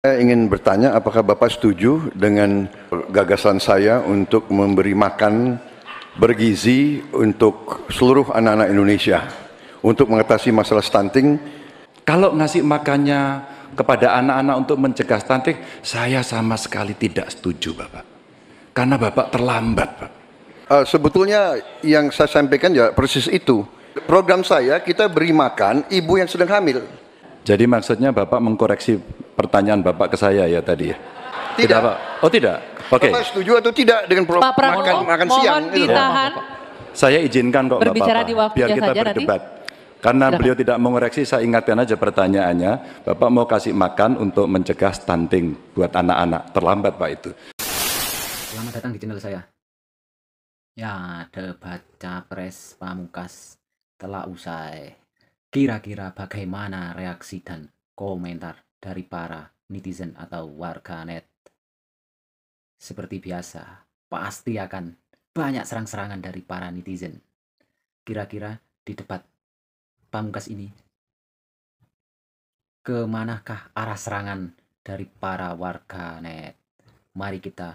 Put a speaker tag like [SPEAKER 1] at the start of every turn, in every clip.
[SPEAKER 1] Saya ingin bertanya apakah Bapak setuju dengan gagasan saya untuk memberi makan bergizi untuk seluruh anak-anak Indonesia untuk mengatasi masalah stunting.
[SPEAKER 2] Kalau ngasih makannya kepada anak-anak untuk mencegah stunting, saya sama sekali tidak setuju, Bapak. Karena Bapak terlambat, Pak.
[SPEAKER 1] Sebetulnya yang saya sampaikan ya persis itu. Program saya, kita beri makan ibu yang sedang hamil.
[SPEAKER 2] Jadi maksudnya Bapak mengkoreksi pertanyaan Bapak ke saya ya tadi ya?
[SPEAKER 1] Tidak.
[SPEAKER 2] Pak? Oh tidak? Oke.
[SPEAKER 1] Bapak setuju atau tidak dengan
[SPEAKER 3] Pak Prabowo,
[SPEAKER 1] makan
[SPEAKER 3] mohon
[SPEAKER 1] siang?
[SPEAKER 3] ditahan.
[SPEAKER 2] Saya izinkan kok, nggak
[SPEAKER 3] Berbicara
[SPEAKER 2] apa-apa.
[SPEAKER 3] di waktunya
[SPEAKER 2] Biar kita
[SPEAKER 3] saja
[SPEAKER 2] berdebat. Karena
[SPEAKER 3] Silakan.
[SPEAKER 2] beliau tidak mengoreksi, saya ingatkan aja pertanyaannya. Bapak mau kasih makan untuk mencegah stunting buat anak-anak. Terlambat Pak itu.
[SPEAKER 4] Selamat datang di channel saya. Ya, debat Capres Pamungkas telah usai. Kira-kira bagaimana reaksi dan komentar dari para netizen atau warganet? Seperti biasa, pasti akan banyak serang-serangan dari para netizen. Kira-kira di debat Pamungkas ini, kemanakah arah serangan dari para warganet? Mari kita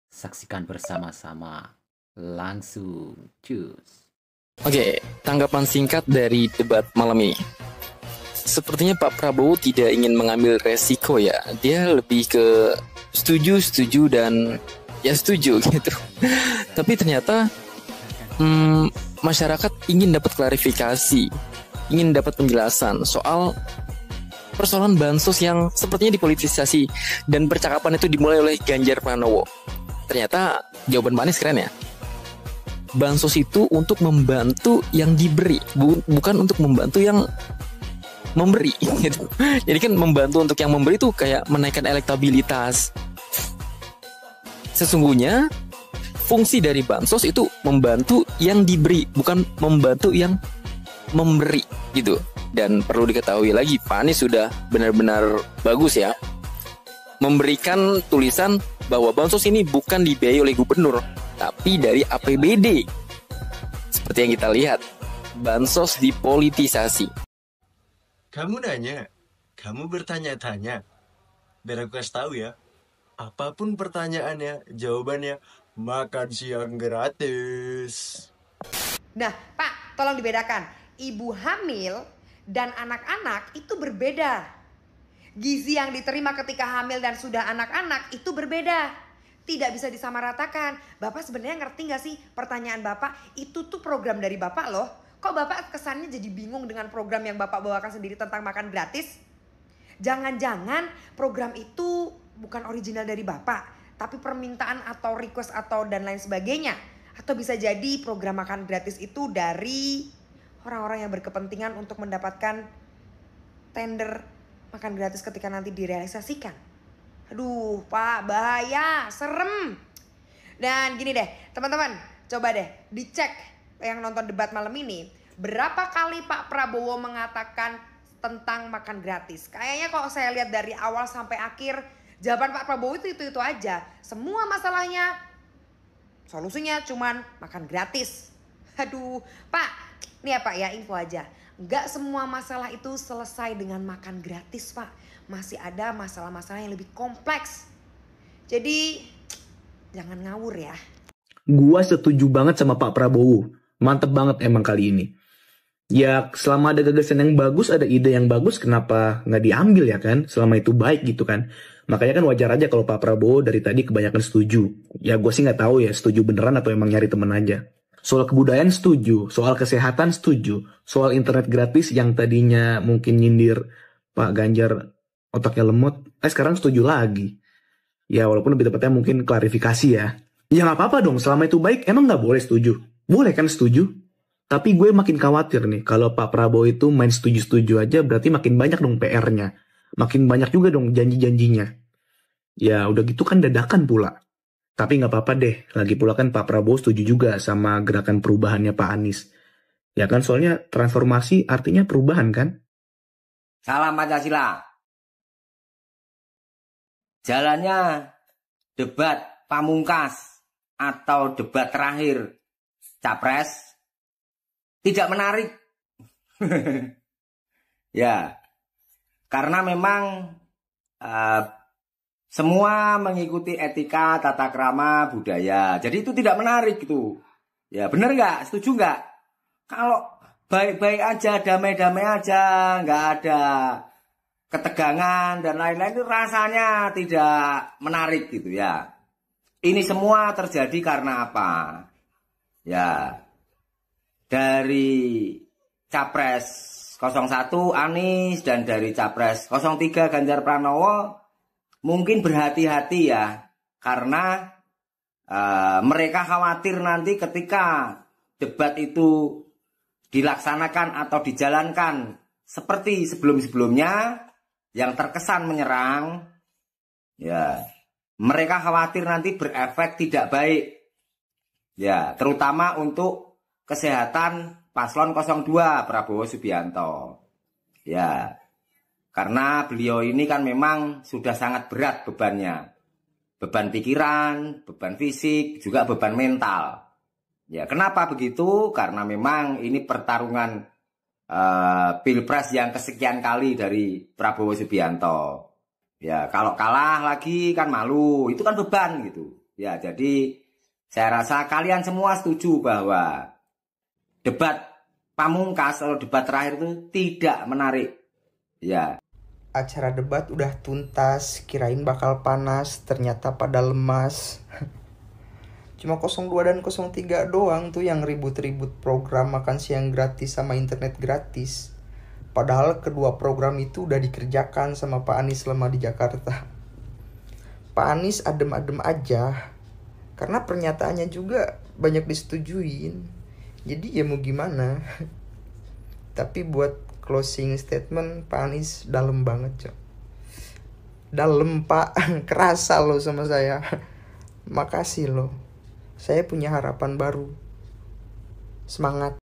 [SPEAKER 4] saksikan bersama-sama. Langsung, cus.
[SPEAKER 5] Oke, tanggapan singkat dari debat malam ini. Sepertinya Pak Prabowo tidak ingin mengambil resiko ya. Dia lebih ke setuju dan ya setuju gitu. Tapi ternyata masyarakat ingin dapat klarifikasi, ingin dapat penjelasan soal persoalan bansos yang sepertinya dipolitisasi dan percakapan itu dimulai oleh Ganjar Pranowo. Ternyata jawaban Pak Anies keren ya. Bansos itu untuk membantu yang diberi, bukan untuk membantu yang memberi gitu. Jadi kan membantu untuk yang memberi itu kayak menaikkan elektabilitas. Sesungguhnya fungsi dari bansos itu membantu yang diberi, bukan membantu yang memberi gitu. Dan perlu diketahui lagi, Pak Anies sudah benar-benar bagus ya memberikan tulisan bahwa bansos ini bukan dibiayai oleh gubernur, tapi dari APBD. Seperti yang kita lihat, bansos dipolitisasi.
[SPEAKER 6] Kamu nanya, kamu bertanya-tanya. Biar aku kasih tahu ya, apapun pertanyaannya, jawabannya makan siang gratis.
[SPEAKER 7] Nah, Pak, tolong dibedakan. Ibu hamil dan anak-anak itu berbeda. Gizi yang diterima ketika hamil dan sudah anak-anak itu berbeda. Tidak bisa disamaratakan. Bapak sebenarnya ngerti gak sih pertanyaan Bapak? Itu tuh program dari Bapak loh. Kok Bapak kesannya jadi bingung dengan program yang Bapak bawakan sendiri tentang makan gratis? Jangan-jangan program itu bukan original dari Bapak, tapi permintaan atau request atau dan lain sebagainya. Atau bisa jadi program makan gratis itu dari orang-orang yang berkepentingan untuk mendapatkan tender makan gratis ketika nanti direalisasikan. Aduh Pak, bahaya, serem. Dan gini deh teman-teman, coba deh dicek yang nonton debat malam ini. Berapa kali Pak Prabowo mengatakan tentang makan gratis? Kayaknya kalau saya lihat dari awal sampai akhir, jawaban Pak Prabowo itu aja. Semua masalahnya, solusinya cuman makan gratis. Aduh Pak, ini ya Pak ya info aja. Nggak semua masalah itu selesai dengan makan gratis Pak. Masih ada masalah-masalah yang lebih kompleks. Jadi jangan ngawur ya.
[SPEAKER 8] Gua setuju banget sama Pak Prabowo. Mantep banget emang kali ini. Ya selama ada gagasan yang bagus, ada ide yang bagus, kenapa nggak diambil ya kan? Selama itu baik gitu kan. Makanya kan wajar aja kalau Pak Prabowo dari tadi kebanyakan setuju. Ya gue sih nggak tahu ya setuju beneran atau emang nyari temen aja. Soal kebudayaan setuju, soal kesehatan setuju, soal internet gratis yang tadinya mungkin nyindir Pak Ganjar otaknya lemot, sekarang setuju lagi. Ya walaupun lebih tepatnya mungkin klarifikasi ya. Ya nggak apa-apa dong, selama itu baik, emang nggak boleh setuju? Boleh kan setuju? Tapi gue makin khawatir nih, kalau Pak Prabowo itu main setuju-setuju aja, berarti makin banyak dong PR-nya. Makin banyak juga dong janji-janjinya. Ya udah gitu kan dadakan pula. Tapi nggak apa-apa deh, lagi pula kan Pak Prabowo setuju juga sama gerakan perubahannya Pak Anies. Ya kan, soalnya transformasi artinya perubahan kan?
[SPEAKER 9] Salam Pancasila. Jalannya debat pamungkas atau debat terakhir Capres tidak menarik. Ya, karena memang eh, semua mengikuti etika, tata krama, budaya. Jadi itu tidak menarik gitu. Ya bener nggak? Setuju nggak? Kalau baik-baik aja, damai-damai aja, nggak ada ketegangan dan lain-lain, itu rasanya tidak menarik gitu ya. Ini semua terjadi karena apa? Ya, dari Capres 01 Anies dan dari Capres 03 Ganjar Pranowo mungkin berhati-hati ya, karena mereka khawatir nanti ketika debat itu dilaksanakan atau dijalankan seperti sebelum-sebelumnya yang terkesan menyerang, ya mereka khawatir nanti berefek tidak baik, ya terutama untuk kesehatan paslon 02 Prabowo Subianto, ya karena beliau ini kan memang sudah sangat berat bebannya, beban pikiran, beban fisik, juga beban mental. Ya, kenapa begitu? Karena memang ini pertarungan pilpres yang kesekian kali dari Prabowo Subianto. Ya, kalau kalah lagi kan malu, itu kan beban gitu. Ya, jadi saya rasa kalian semua setuju bahwa debat pamungkas atau debat terakhir itu tidak menarik. Ya.
[SPEAKER 3] Acara debat udah tuntas, kirain bakal panas, ternyata pada lemas. Cuma 02 dan 03 doang tuh yang ribut-ribut program makan siang gratis sama internet gratis. Padahal kedua program itu udah dikerjakan sama Pak Anies selama di Jakarta. Pak Anies adem-adem aja, karena pernyataannya juga banyak disetujuin. Jadi ya mau gimana. Tapi buat closing statement Pak Anies dalam banget, Cok. Dalam, Pak. Kerasa lo sama saya. Makasih lo. Saya punya harapan baru. Semangat.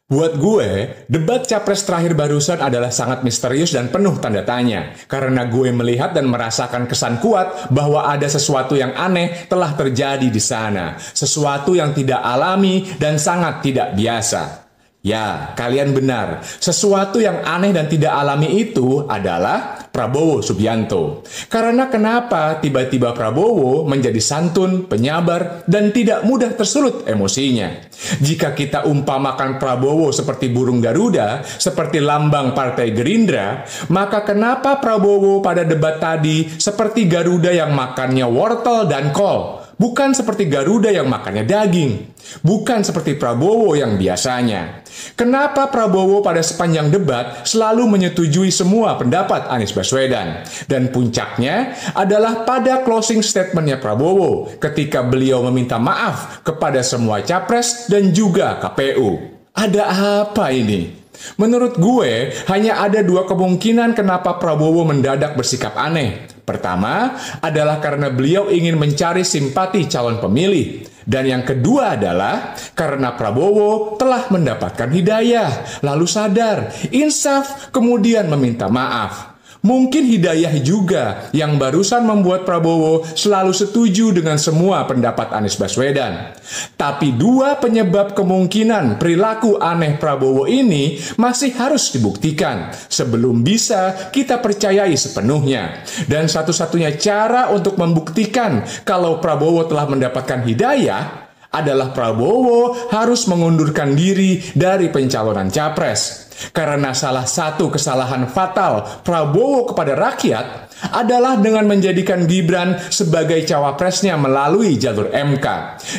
[SPEAKER 10] Buat gue, debat capres terakhir barusan adalah sangat misterius dan penuh tanda tanya. Karena gue melihat dan merasakan kesan kuat bahwa ada sesuatu yang aneh telah terjadi di sana. Sesuatu yang tidak alami dan sangat tidak biasa. Ya, kalian benar. Sesuatu yang aneh dan tidak alami itu adalah Prabowo Subianto. Karena kenapa tiba-tiba Prabowo menjadi santun, penyabar, dan tidak mudah tersulut emosinya? Jika kita umpamakan Prabowo seperti burung Garuda, seperti lambang Partai Gerindra, maka kenapa Prabowo pada debat tadi seperti Garuda yang makannya wortel dan kol? Bukan seperti Garuda yang makannya daging. Bukan seperti Prabowo yang biasanya. Kenapa Prabowo pada sepanjang debat selalu menyetujui semua pendapat Anies Baswedan? Dan puncaknya adalah pada closing statementnya Prabowo ketika beliau meminta maaf kepada semua capres dan juga KPU. Ada apa ini? Menurut gue, hanya ada dua kemungkinan kenapa Prabowo mendadak bersikap aneh. Pertama adalah karena beliau ingin mencari simpati calon pemilih. Dan yang kedua adalah karena Prabowo telah mendapatkan hidayah, lalu sadar, insaf, kemudian meminta maaf. Mungkin hidayah juga yang barusan membuat Prabowo selalu setuju dengan semua pendapat Anies Baswedan. Tapi dua penyebab kemungkinan perilaku aneh Prabowo ini masih harus dibuktikan sebelum bisa kita percayai sepenuhnya. Dan satu-satunya cara untuk membuktikan kalau Prabowo telah mendapatkan hidayah adalah Prabowo harus mengundurkan diri dari pencalonan capres. Karena salah satu kesalahan fatal Prabowo kepada rakyat adalah dengan menjadikan Gibran sebagai cawapresnya melalui jalur MK.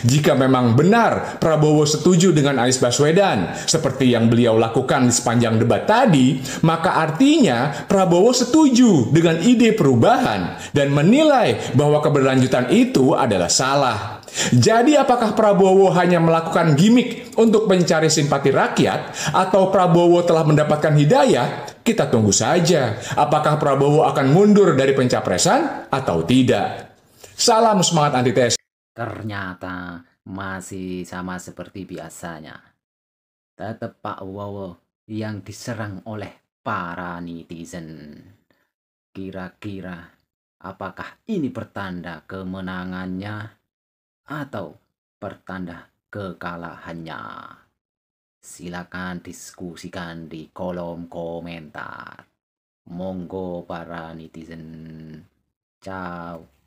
[SPEAKER 10] Jika memang benar Prabowo setuju dengan Anies Baswedan, seperti yang beliau lakukan di sepanjang debat tadi, maka artinya Prabowo setuju dengan ide perubahan dan menilai bahwa keberlanjutan itu adalah salah. Jadi apakah Prabowo hanya melakukan gimmick untuk mencari simpati rakyat atau Prabowo telah mendapatkan hidayah? Kita tunggu saja. Apakah Prabowo akan mundur dari pencapresan atau tidak? Salam semangat antites.
[SPEAKER 4] Ternyata masih sama seperti biasanya. Tetap Pak Wowo yang diserang oleh para netizen. Kira-kira apakah ini pertanda kemenangannya atau pertanda kekalahannya? Silakan diskusikan di kolom komentar. Monggo para netizen. Ciao.